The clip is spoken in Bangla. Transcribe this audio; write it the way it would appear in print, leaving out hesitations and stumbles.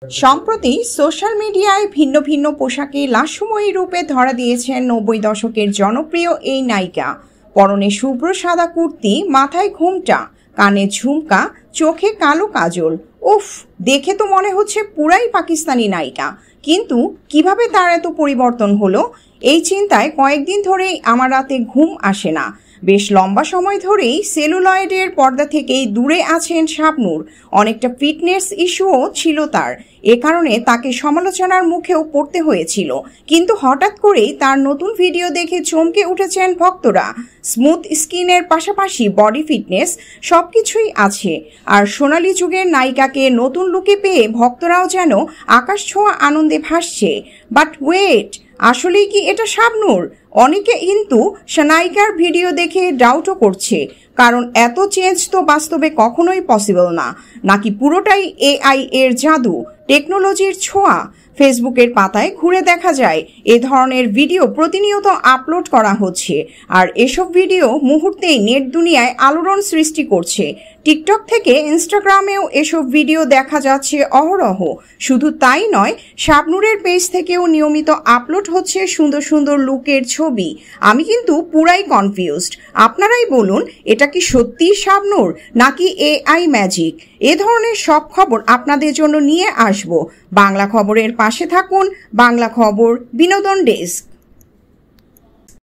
সম্প্রতি সোশ্যাল মিডিয়ায় ভিন্ন ভিন্ন পোশাকে লাস্যময়ী রূপে ধরা দিয়েছেন ৯০ দশকের জনপ্রিয় এই নায়িকা। পরনে শুভ্র সাদা কুর্তি, মাথায় ঘোমটা, কানে ঝুমকা, চোখে কালো কাজল। উফ, দেখে তো মনে হচ্ছে পুরাই পাকিস্তানি নায়িকা। কিন্তু কিভাবে তার এত পরিবর্তন হলো, এই চিন্তায় কয়েকদিন ধরেই আমার রাতে ঘুম আসে না। বেশ লম্বা সময় ধরেই সেলুলয়েডের পর্দা থেকেই দূরে আছেন শাবনূর। অনেকটা ফিটনেস ইস্যুও ছিল তার, এ কারণে তাকে সমালোচনার মুখেও পড়তে হয়েছিল। কিন্তু হঠাৎ করেই তার নতুন ভিডিও দেখে চমকে উঠেছেন ভক্তরা। স্মুথ স্কিনের পাশাপাশি বডি ফিটনেস সবকিছুই আছে। আর সোনালী যুগের নায়িকাকে নতুন লুকে পেয়ে ভক্তরাও যেন আকাশ ছোঁয়া আনন্দে ভাসছে। বাট ওয়েট, আসলেই কি এটা শাবনূর? অনেকে কিন্তু নায়িকার ভিডিও দেখে ডাউটও করছে, কারণ এত চেঞ্জ তো বাস্তবে কখনোই পসিবল না। নাকি পুরোটাই এআই এর জাদু, টেকনোলজির ছোঁয়া? ফেসবুকের পাতায় ঘুরে দেখা যায় এ ধরনের ভিডিও প্রতিনিয়ত আপলোড করা হচ্ছে, আর এসব ভিডিও মুহূর্তেই নেট দুনিয়ায় আলোড়ন সৃষ্টি করছে। টিকটক থেকে ইনস্টাগ্রামেও এসব ভিডিও দেখা যাচ্ছে অহরহ। শুধু তাই নয়, শাবনূরের পেজ থেকেও নিয়মিত আপলোড হচ্ছে সুন্দর সুন্দর লুকের ছবি। আমি কিন্তু পুরাই কনফিউজড। আপনারাই বলুন, এটা কি সত্যি শাবনূর নাকি এআই ম্যাজিক? এ ধরনের সব খবর আপনাদের জন্য নিয়ে আসব। বাংলা খবরের পাশে থাকুন। বাংলা খবর, বিনোদন ডেস্ক।